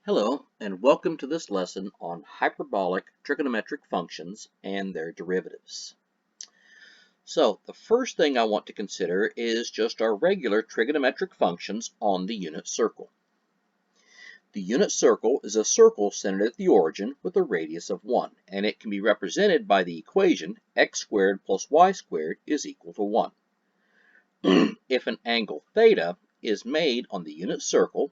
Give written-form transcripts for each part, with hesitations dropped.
Hello, and welcome to this lesson on hyperbolic trigonometric functions and their derivatives. So, the first thing I want to consider is just our regular trigonometric functions on the unit circle. The unit circle is a circle centered at the origin with a radius of 1, and it can be represented by the equation x squared plus y squared is equal to 1. If an angle theta is made on the unit circle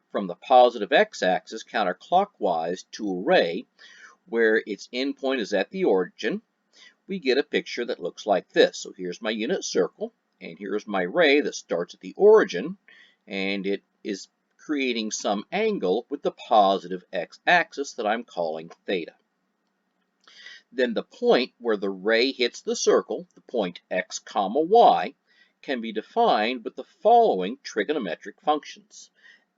from the positive x-axis counterclockwise to a ray where its endpoint is at the origin, we get a picture that looks like this. So here's my unit circle, and here's my ray that starts at the origin, and it is creating some angle with the positive x-axis that I'm calling theta. Then the point where the ray hits the circle, the point x comma y, can be defined with the following trigonometric functions.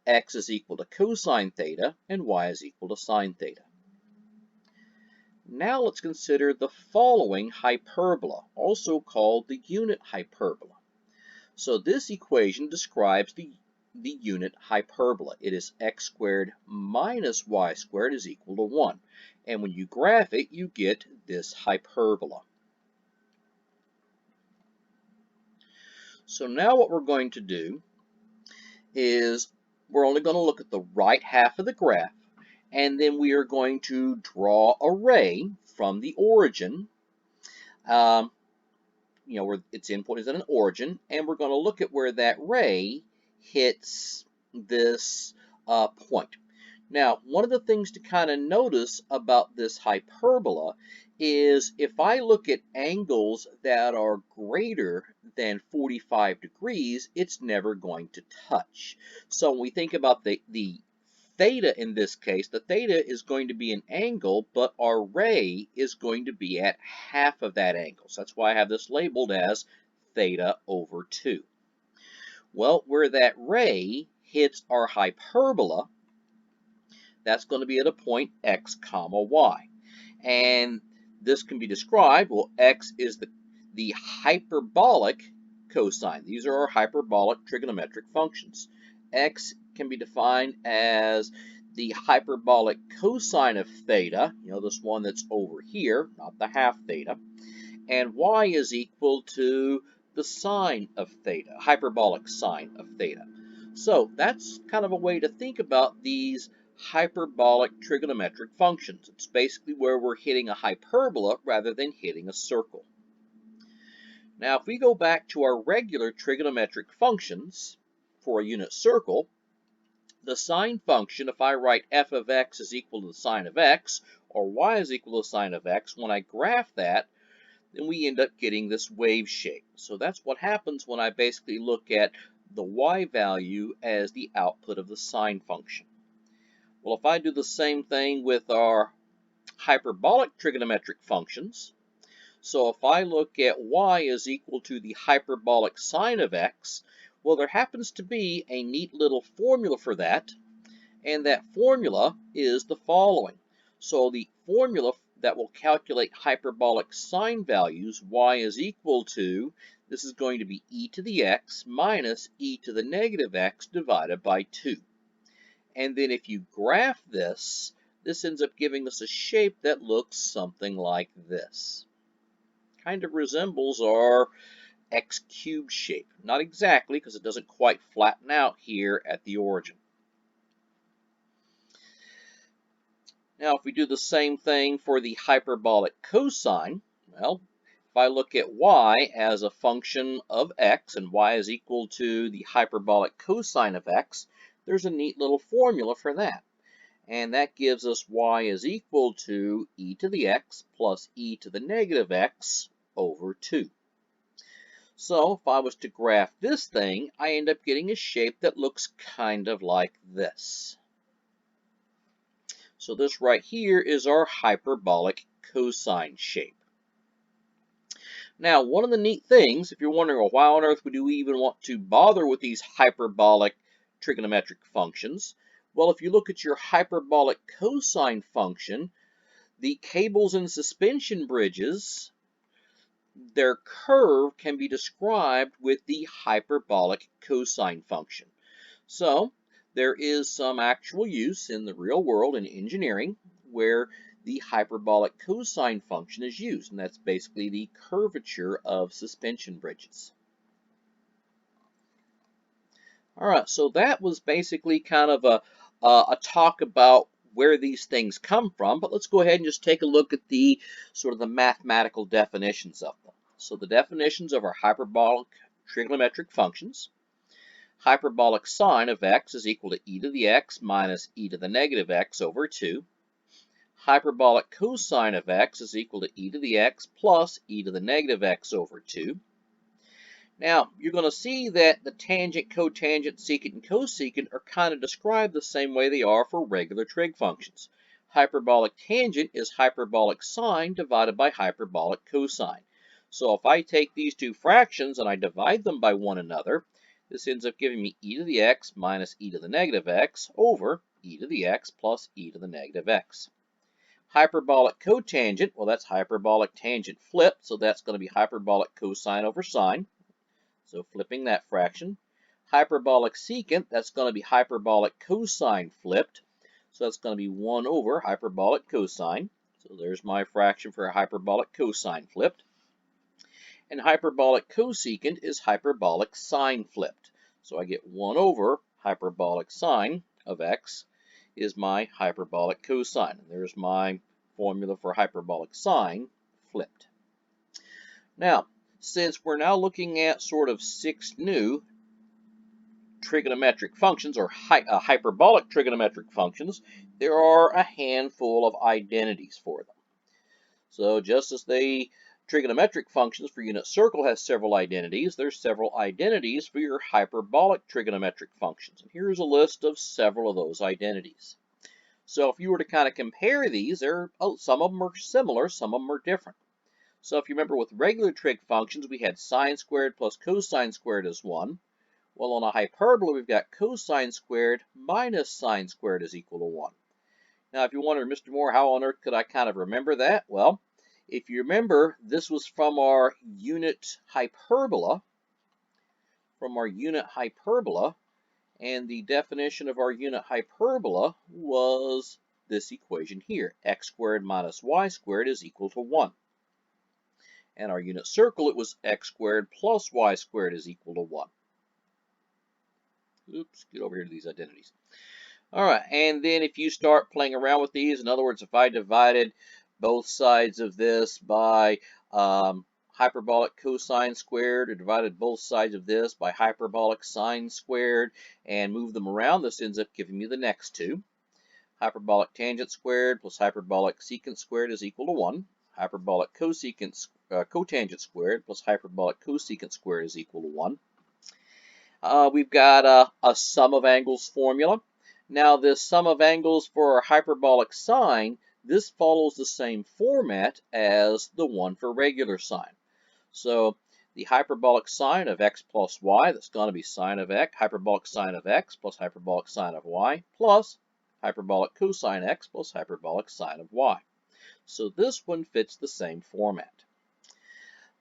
X is equal to cosine theta, and y is equal to sine theta. Now let's consider the following hyperbola, also called the unit hyperbola. So this equation describes the unit hyperbola. It is x squared minus y squared is equal to 1. And when you graph it, you get this hyperbola. So now what we're going to do is we're only going to look at the right half of the graph, and then we are going to draw a ray from the origin, where its endpoint is at an origin, and we're going to look at where that ray hits this point. Now, one of the things to kind of notice about this hyperbola is if I look at angles that are greater than 45 degrees, it's never going to touch. So when we think about the theta in this case, the theta is going to be an angle, but our ray is going to be at half of that angle. So that's why I have this labeled as theta over 2. Well, where that ray hits our hyperbola, that's going to be at a point x comma y. And this can be described, well, x is the hyperbolic cosine. These are our hyperbolic trigonometric functions. X can be defined as the hyperbolic cosine of theta, this one that's over here, not the half theta. And y is equal to the sine of theta, hyperbolic sine of theta. So that's kind of a way to think about these hyperbolic trigonometric functions. It's basically where we're hitting a hyperbola rather than hitting a circle. Now, if we go back to our regular trigonometric functions for a unit circle, the sine function, if I write f of x is equal to the sine of x, or y is equal to the sine of x, when I graph that, then we end up getting this wave shape. So that's what happens when I basically look at the y value as the output of the sine function. Well, if I do the same thing with our hyperbolic trigonometric functions, so if I look at y is equal to the hyperbolic sine of x, well, there happens to be a neat little formula for that, and that formula is the following. So the formula that will calculate hyperbolic sine values, y is equal to, this is going to be e to the x minus e to the negative x divided by 2. And then if you graph this, this ends up giving us a shape that looks something like this. Kind of resembles our x cubed shape. Not exactly, because it doesn't quite flatten out here at the origin. Now, if we do the same thing for the hyperbolic cosine, well, if I look at y as a function of x, and y is equal to the hyperbolic cosine of x, there's a neat little formula for that. And that gives us y is equal to e to the x plus e to the negative x over 2. So if I was to graph this thing, I end up getting a shape that looks kind of like this. So this right here is our hyperbolic cosine shape. Now, one of the neat things, if you're wondering, well, why on earth would you even want to bother with these hyperbolic trigonometric functions? Well, if you look at your hyperbolic cosine function, the cables and suspension bridges, their curve can be described with the hyperbolic cosine function. So there is some actual use in the real world in engineering where the hyperbolic cosine function is used, and that's basically the curvature of suspension bridges. All right, so that was basically kind of a talk about where these things come from, but let's go ahead and just take a look at the sort of the mathematical definitions of them. So the definitions of our hyperbolic trigonometric functions: hyperbolic sine of x is equal to e to the x minus e to the negative x over 2. Hyperbolic cosine of x is equal to e to the x plus e to the negative x over 2. Now, you're going to see that the tangent, cotangent, secant, and cosecant are kind of described the same way they are for regular trig functions. Hyperbolic tangent is hyperbolic sine divided by hyperbolic cosine. So if I take these two fractions and I divide them by one another, this ends up giving me e to the x minus e to the negative x over e to the x plus e to the negative x. Hyperbolic cotangent, well, that's hyperbolic tangent flipped, so that's going to be hyperbolic cosine over sine. So flipping that fraction. Hyperbolic secant, that's going to be hyperbolic cosine flipped. So that's going to be 1 over hyperbolic cosine. So there's my fraction for a hyperbolic cosine flipped. And hyperbolic cosecant is hyperbolic sine flipped. So I get 1 over hyperbolic sine of x is my hyperbolic cosine. And there's my formula for hyperbolic sine flipped. Now, since we're now looking at sort of 6 new trigonometric functions, or hyperbolic trigonometric functions, there are a handful of identities for them. So just as the trigonometric functions for unit circle has several identities, there's several identities for your hyperbolic trigonometric functions. And here's a list of several of those identities. So if you were to kind of compare these, some of them are similar, some of them are different. So if you remember with regular trig functions, we had sine squared plus cosine squared is 1. Well, on a hyperbola, we've got cosine squared minus sine squared is equal to 1. Now, if you wonder, Mr. Moore, how on earth could I kind of remember that? Well, if you remember, this was from our unit hyperbola, and the definition of our unit hyperbola was this equation here: x squared minus y squared is equal to 1. And our unit circle, it was x squared plus y squared is equal to 1. Oops, get over here to these identities. All right, and then if you start playing around with these, in other words, if I divided both sides of this by hyperbolic cosine squared, or divided both sides of this by hyperbolic sine squared, and move them around, this ends up giving me the next two. Hyperbolic tangent squared plus hyperbolic secant squared is equal to 1. Hyperbolic cotangent squared plus hyperbolic cosecant squared is equal to 1. We've got a sum of angles formula. Now this sum of angles for our hyperbolic sine, this follows the same format as the one for regular sine. So the hyperbolic sine of x plus y, that's going to be sine of x, hyperbolic sine of x plus hyperbolic sine of y, plus hyperbolic cosine x plus hyperbolic sine of y. So this one fits the same format.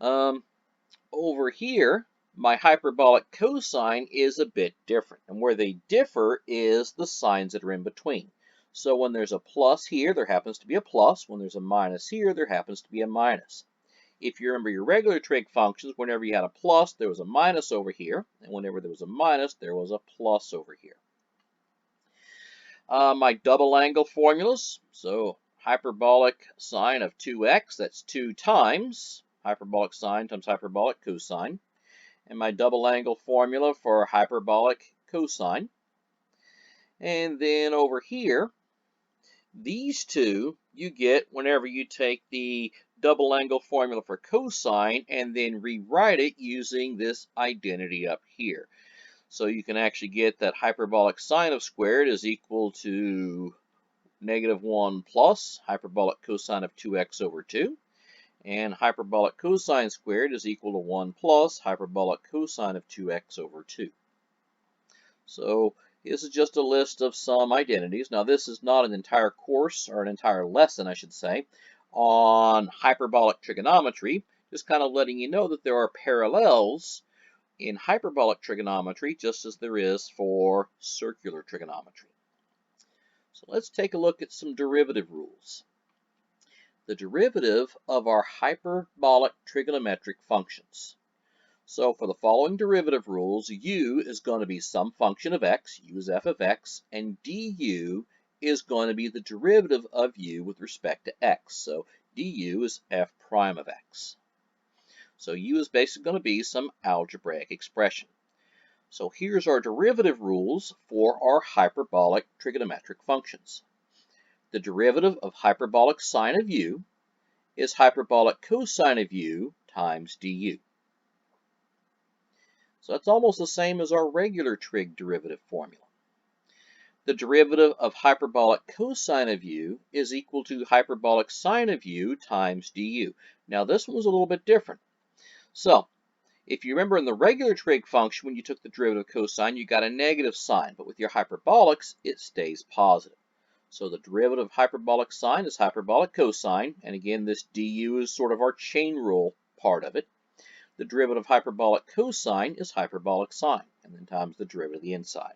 Over here, my hyperbolic cosine is a bit different, and where they differ is the signs that are in between. So when there's a plus here, there happens to be a plus. When there's a minus here, there happens to be a minus. If you remember your regular trig functions, whenever you had a plus, there was a minus over here, and whenever there was a minus, there was a plus over here. My double angle formulas, so hyperbolic sine of 2x, that's 2 times hyperbolic sine times hyperbolic cosine. And my double angle formula for hyperbolic cosine. And then over here, these two you get whenever you take the double angle formula for cosine and then rewrite it using this identity up here. So you can actually get that hyperbolic sine of squared is equal to -1 plus hyperbolic cosine of 2x over 2. And hyperbolic cosine squared is equal to 1 plus hyperbolic cosine of 2x over 2. So this is just a list of some identities. Now this is not an entire course, or an entire lesson, I should say, on hyperbolic trigonometry, just kind of letting you know that there are parallels in hyperbolic trigonometry just as there is for circular trigonometry. So let's take a look at some derivative rules. The derivative of our hyperbolic trigonometric functions. So for the following derivative rules, u is going to be some function of x, u is f of x, and du is going to be the derivative of u with respect to x. So du is f prime of x. So u is basically going to be some algebraic expression. So here's our derivative rules for our hyperbolic trigonometric functions. The derivative of hyperbolic sine of u is hyperbolic cosine of u times du. So that's almost the same as our regular trig derivative formula. The derivative of hyperbolic cosine of u is equal to hyperbolic sine of u times du. Now this one was a little bit different. So if you remember in the regular trig function, when you took the derivative of cosine, you got a negative sign, but with your hyperbolics, it stays positive. So the derivative of hyperbolic sine is hyperbolic cosine, and again, this du is sort of our chain rule part of it. The derivative of hyperbolic cosine is hyperbolic sine, and then times the derivative of the inside.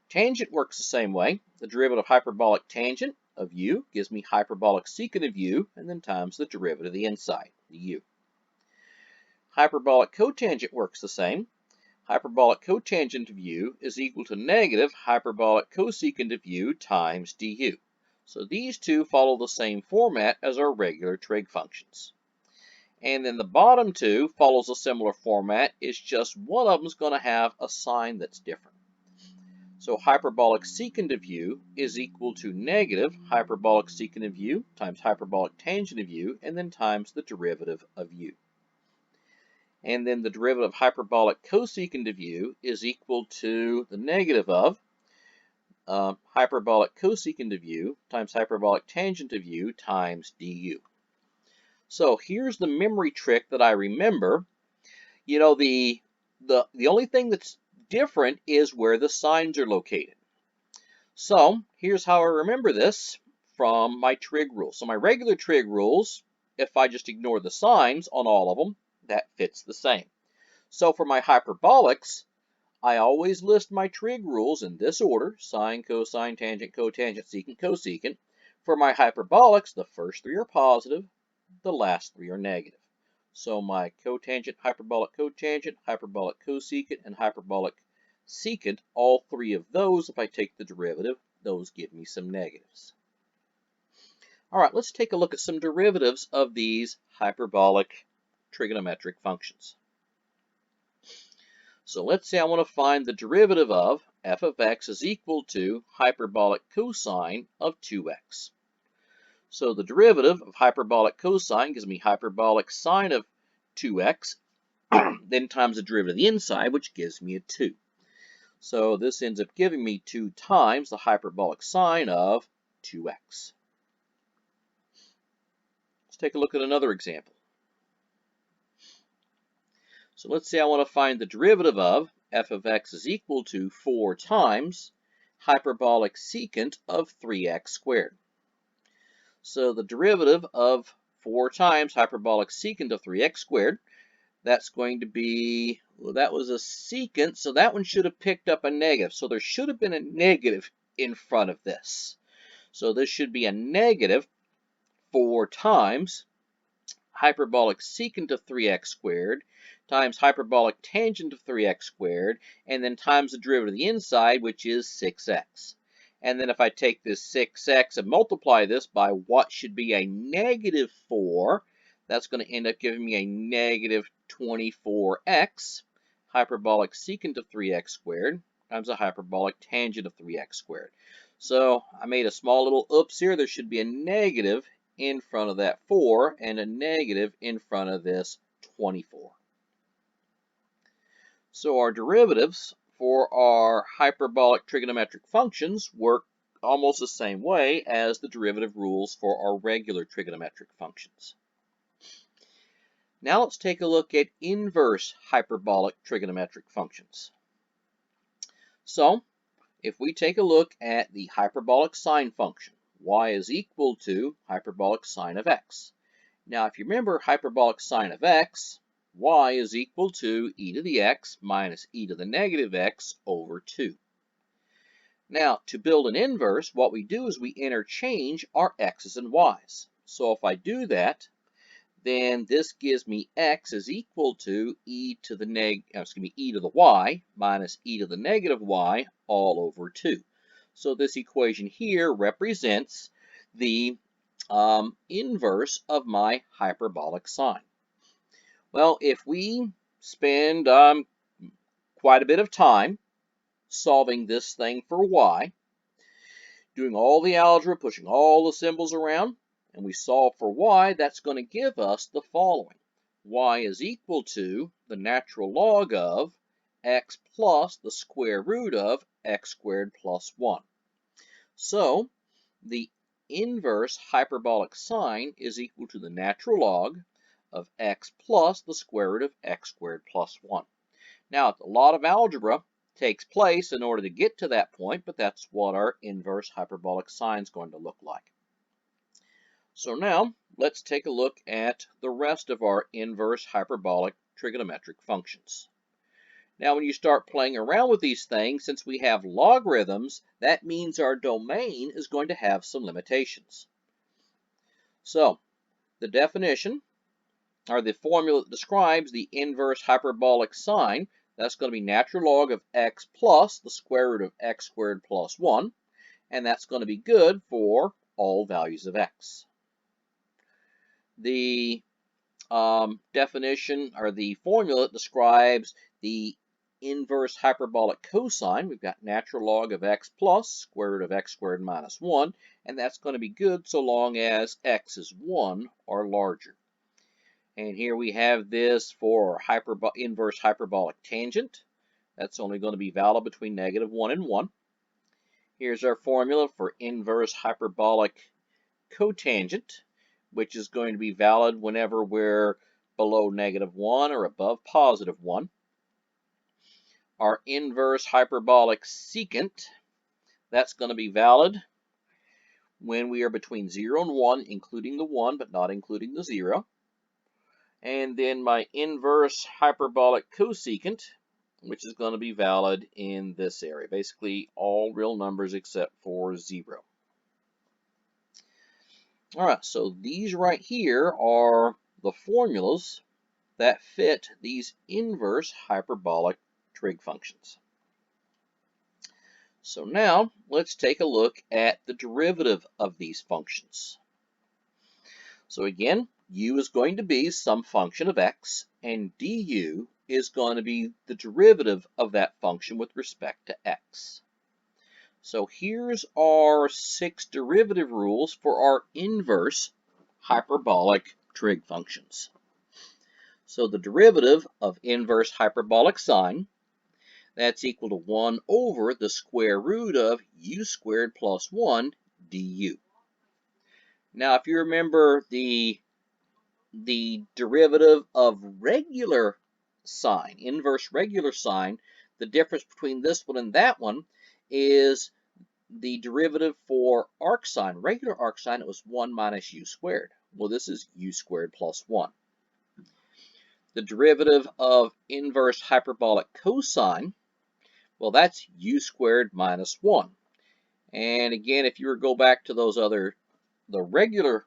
Tangent works the same way. The derivative of hyperbolic tangent of u gives me hyperbolic secant of u, and then times the derivative of the inside, the u. Hyperbolic cotangent works the same. Hyperbolic cotangent of u is equal to negative hyperbolic cosecant of u times du. So these two follow the same format as our regular trig functions. And then the bottom two follows a similar format. It's just one of them is going to have a sign that's different. So hyperbolic secant of u is equal to negative hyperbolic secant of u times hyperbolic tangent of u, and then times the derivative of u. And then the derivative of hyperbolic cosecant of u is equal to the negative of hyperbolic cosecant of u times hyperbolic tangent of u times du. So here's the memory trick that I remember. You know, the only thing that's different is where the signs are located. So here's how I remember this from my trig rules. So my regular trig rules, if I just ignore the signs on all of them, that fits the same. So for my hyperbolics, I always list my trig rules in this order: sine, cosine, tangent, cotangent, secant, cosecant. For my hyperbolics, the first three are positive, the last three are negative. So my cotangent, hyperbolic cosecant, and hyperbolic secant, all three of those, if I take the derivative, those give me some negatives. All right, let's take a look at some derivatives of these hyperbolic trigonometric functions. So let's say I want to find the derivative of f of x is equal to hyperbolic cosine of 2x. So the derivative of hyperbolic cosine gives me hyperbolic sine of 2x, then times the derivative of the inside, which gives me a 2. So this ends up giving me 2 times the hyperbolic sine of 2x. Let's take a look at another example. So let's say I want to find the derivative of f of x is equal to 4 times hyperbolic secant of 3x squared. So the derivative of 4 times hyperbolic secant of 3x squared, that's going to be, well, that was a secant, so that one should have picked up a negative. So there should have been a negative in front of this. So this should be a negative 4 times hyperbolic secant of 3x squared times hyperbolic tangent of 3x squared, and then times the derivative of the inside, which is 6x. And then if I take this 6x and multiply this by what should be a negative 4, that's going to end up giving me a negative 24x hyperbolic secant of 3x squared times a hyperbolic tangent of 3x squared. So I made a small little oops here. There should be a negative in front of that 4 and a negative in front of this 24. So our derivatives for our hyperbolic trigonometric functions work almost the same way as the derivative rules for our regular trigonometric functions. Now let's take a look at inverse hyperbolic trigonometric functions. So if we take a look at the hyperbolic sine function, y is equal to hyperbolic sine of x. Now if you remember hyperbolic sine of x, y is equal to e to the x minus e to the negative x over 2. Now, to build an inverse, what we do is we interchange our x's and y's. So if I do that, then this gives me x is equal to e to the y minus e to the negative y all over 2. So this equation here represents the inverse of my hyperbolic sine. Well, if we spend quite a bit of time solving this thing for y, doing all the algebra, pushing all the symbols around, and we solve for y, that's going to give us the following. Y is equal to the natural log of x plus the square root of x squared plus 1. So the inverse hyperbolic sine is equal to the natural log of x plus the square root of x squared plus 1. Now, a lot of algebra takes place in order to get to that point, but that's what our inverse hyperbolic sine is going to look like. So now, let's take a look at the rest of our inverse hyperbolic trigonometric functions. Now, when you start playing around with these things, since we have logarithms, that means our domain is going to have some limitations. So, the definition, or the formula that describes the inverse hyperbolic sine, that's going to be natural log of x plus the square root of x squared plus 1, and that's going to be good for all values of x. The definition, or the formula, describes the inverse hyperbolic cosine. We've got natural log of x plus square root of x squared minus 1, and that's going to be good so long as x is 1 or larger. And here we have this for inverse hyperbolic tangent. That's only going to be valid between -1 and 1. Here's our formula for inverse hyperbolic cotangent, which is going to be valid whenever we're below -1 or above +1. Our inverse hyperbolic secant, that's going to be valid when we are between 0 and 1, including the 1, but not including the 0. And then my inverse hyperbolic cosecant, which is going to be valid in this area. Basically, all real numbers except for 0. All right, so these right here are the formulas that fit these inverse hyperbolic trig functions. So now, let's take a look at the derivative of these functions. So again, u is going to be some function of x, and du is going to be the derivative of that function with respect to x. So here's our 6 derivative rules for our inverse hyperbolic trig functions. So the derivative of inverse hyperbolic sine, that's equal to 1 over the square root of u squared plus 1 du. Now, if you remember the derivative of regular sine, inverse regular sine, the difference between this one and that one is the derivative for arc sine. Regular arc sine, it was 1 minus u squared. Well, this is u squared plus 1. The derivative of inverse hyperbolic cosine, well, that's u squared minus 1. And again, if you were to go back to the regular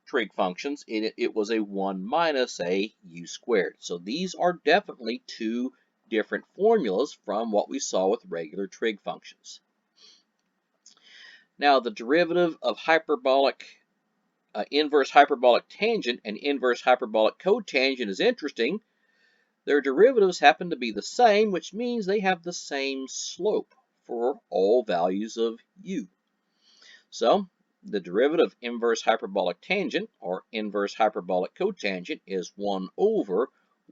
trig functions, it was a 1 minus a u squared. So these are definitely 2 different formulas from what we saw with regular trig functions. Now, the derivative of inverse hyperbolic tangent and inverse hyperbolic cotangent is interesting. Their derivatives happen to be the same, which means they have the same slope for all values of u. So the derivative of inverse hyperbolic tangent or inverse hyperbolic cotangent is 1 over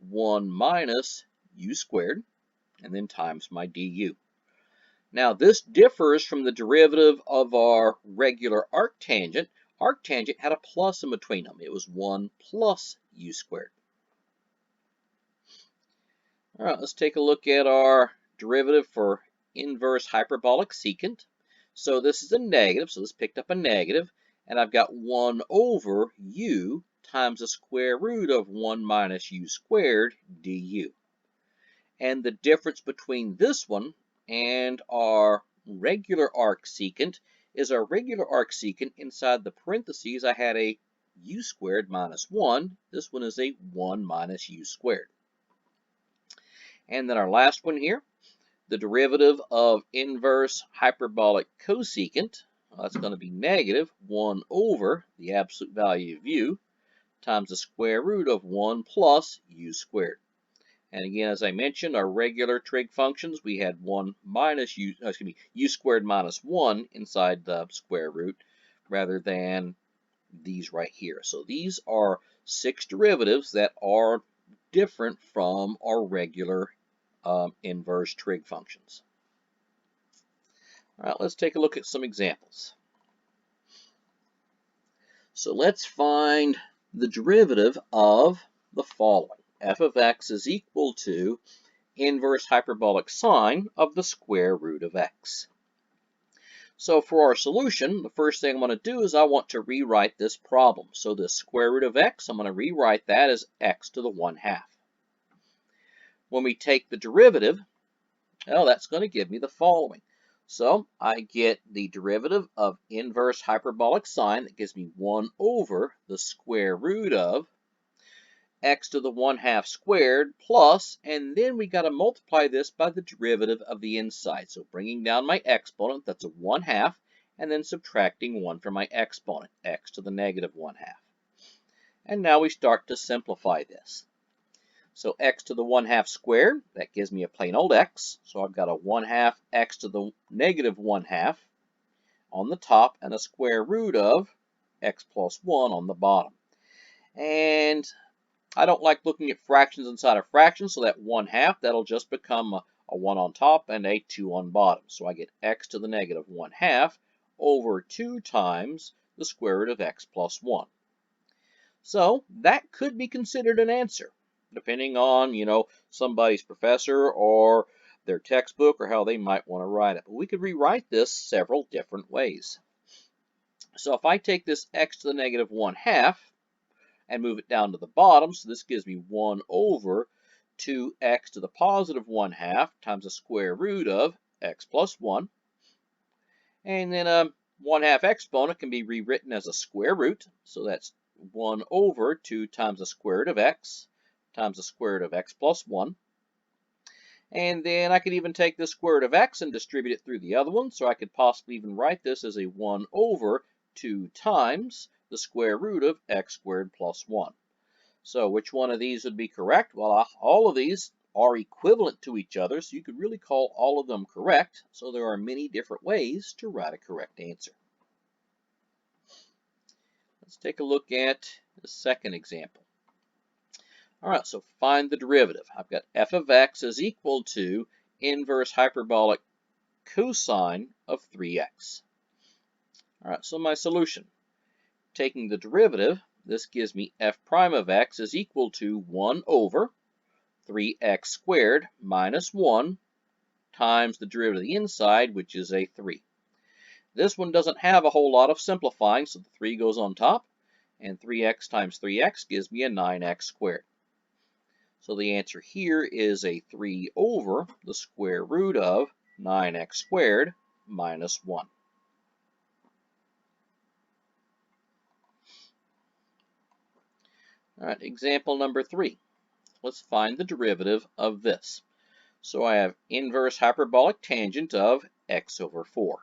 1 minus u squared, and then times my du. Now, this differs from the derivative of our regular arctangent. Arctangent had a plus in between them. It was 1 plus u squared. All right, let's take a look at our derivative for inverse hyperbolic secant. So this is a negative, so this picked up a negative, and I've got 1 over u times the square root of 1 minus u squared du. And the difference between this one and our regular arcsecant is our regular arcsecant inside the parentheses I had a u squared minus 1. This one is a 1 minus u squared. And then our last one here, the derivative of inverse hyperbolic cosecant, that's going to be negative 1 over the absolute value of u times the square root of 1 plus u squared. And again, as I mentioned, our regular trig functions, we had 1 minus u squared minus 1 inside the square root rather than these right here. So these are 6 derivatives that are different from our regular inverse trig functions. All right, let's take a look at some examples. So let's find the derivative of the following. F of x is equal to inverse hyperbolic sine of the square root of x. So for our solution, the first thing I'm going to do is I want to rewrite this problem. So the square root of x, I'm going to rewrite that as x to the 1/2. When we take the derivative, well, that's going to give me the following. So I get the derivative of inverse hyperbolic sine. That gives me 1 over the square root of x to the 1/2 squared plus, and then we got to multiply this by the derivative of the inside. So bringing down my exponent, that's a 1/2, and then subtracting 1 from my exponent, x to the negative 1/2. And now we start to simplify this. So x to the 1/2 squared, that gives me a plain old x. So I've got a 1/2 x to the negative 1/2 on the top and a square root of x plus 1 on the bottom. And I don't like looking at fractions inside a fraction, so that 1/2, that'll just become a 1 on top and a 2 on bottom. So I get x to the negative 1/2 over 2 times the square root of x plus 1. So that could be considered an answer, depending on, somebody's professor or their textbook or how they might want to write it. But we could rewrite this several different ways. So if I take this x to the negative 1/2 and move it down to the bottom, so this gives me 1 over 2x to the positive 1/2 times the square root of x plus 1. And then a 1/2 exponent can be rewritten as a square root, so that's 1 over 2 times the square root of x times the square root of x plus 1. And then I could even take the square root of x and distribute it through the other one, so I could possibly even write this as a 1 over 2 times the square root of x squared plus 1. So which one of these would be correct? Well, all of these are equivalent to each other, so you could really call all of them correct. So there are many different ways to write a correct answer. Let's take a look at the second example. All right, so find the derivative. I've got f of x is equal to inverse hyperbolic cosine of 3x. All right, so my solution. Taking the derivative, this gives me f prime of x is equal to 1 over 3x squared minus 1 times the derivative of the inside, which is a 3. This one doesn't have a whole lot of simplifying, so the 3 goes on top, and 3x times 3x gives me a 9x squared. So the answer here is a 3 over the square root of 9x squared minus 1. All right, example number 3. Let's find the derivative of this. So I have inverse hyperbolic tangent of x over 4.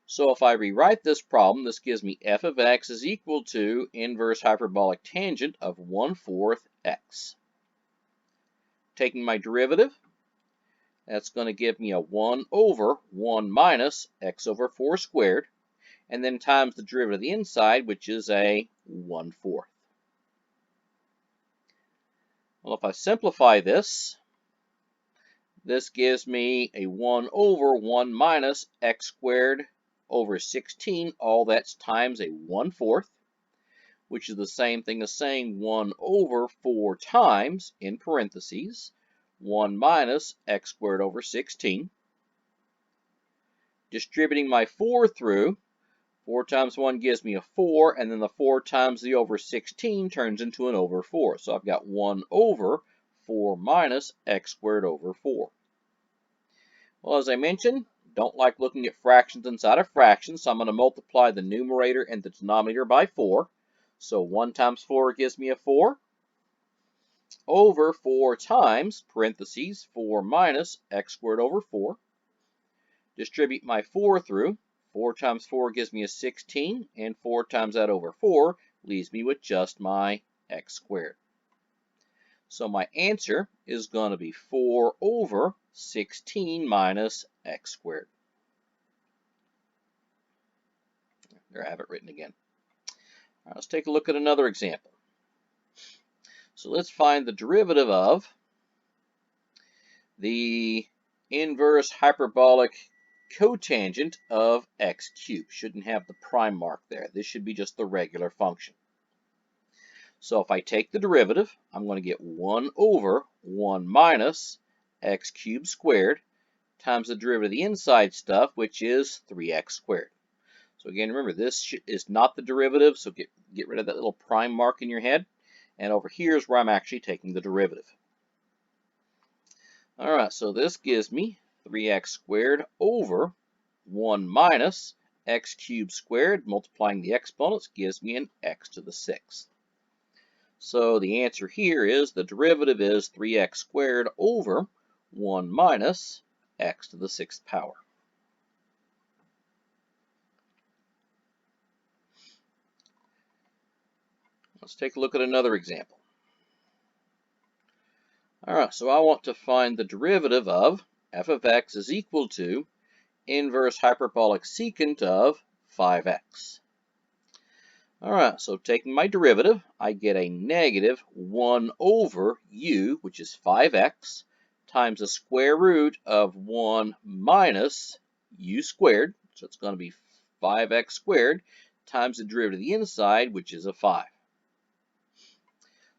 So if I rewrite this problem, this gives me f of x is equal to inverse hyperbolic tangent of 1/4 x. Taking my derivative, that's going to give me a 1 over 1 minus x over 4 squared, and then times the derivative of the inside, which is a 1/4. Well, if I simplify this, this gives me a 1 over 1 minus x squared over 16. All that's times a 1/4, which is the same thing as saying 1 over 4 times, in parentheses, 1 minus x squared over 16. Distributing my 4 through, 4 times 1 gives me a 4, and then the 4 times the over 16 turns into an over 4. So I've got 1 over 4 minus x squared over 4. Well, as I mentioned, don't like looking at fractions inside of fractions, so I'm going to multiply the numerator and the denominator by 4. So 1 times 4 gives me a 4, over 4 times, parentheses, 4 minus x squared over 4. Distribute my 4 through. 4 times 4 gives me a 16, and 4 times that over 4 leaves me with just my x squared. So my answer is going to be 4 over 16 minus x squared. There I have it written again. All right, let's take a look at another example. So let's find the derivative of the inverse hyperbolic cotangent of x cubed. Shouldn't have the prime mark there. This should be just the regular function. So if I take the derivative, I'm going to get 1 over 1 minus x cubed squared times the derivative of the inside stuff, which is 3x squared. So again, remember, this is not the derivative, so get rid of that little prime mark in your head. And over here is where I'm actually taking the derivative. All right, so this gives me 3x squared over 1 minus x cubed squared, multiplying the exponents gives me an x to the 6th. So the answer here is the derivative is 3x squared over 1 minus x to the 6th power. Let's take a look at another example. All right, so I want to find the derivative of f of x is equal to inverse hyperbolic secant of 5x. All right, so taking my derivative, I get a negative 1 over u, which is 5x, times the square root of 1 minus u squared, so it's going to be 5x squared, times the derivative of the inside, which is a 5.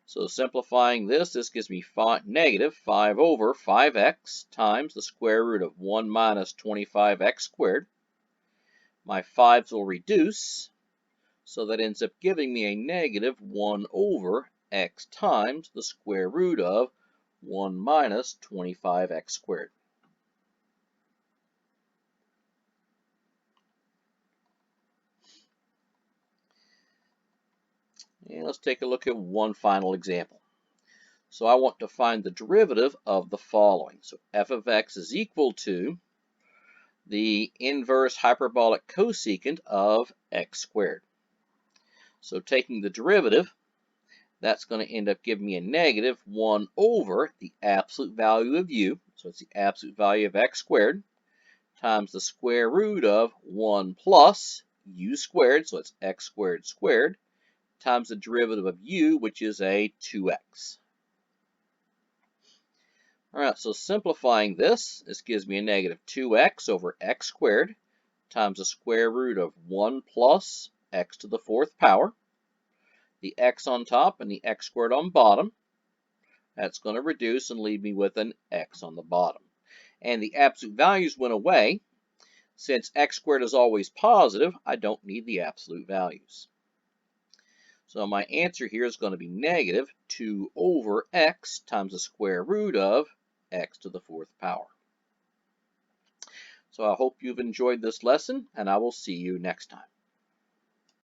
So simplifying this gives me negative 5 over 5x times the square root of 1 minus 25x squared. My 5's will reduce, so that ends up giving me a negative 1 over x times the square root of 1 minus 25x squared. And let's take a look at one final example. So I want to find the derivative of the following. So f of x is equal to the inverse hyperbolic cosecant of x squared. So taking the derivative, that's going to end up giving me a negative 1 over the absolute value of u, so it's the absolute value of x squared, times the square root of 1 plus u squared, so it's x squared squared, times the derivative of u, which is a 2x. All right, so simplifying this gives me a negative 2x over x squared times the square root of 1 plus x to the 4th power. The x on top and the x squared on bottom. That's going to reduce and leave me with an x on the bottom. And the absolute values went away. Since x squared is always positive, I don't need the absolute values. So my answer here is going to be negative 2 over x times the square root of x to the 4th power. So I hope you've enjoyed this lesson, and I will see you next time.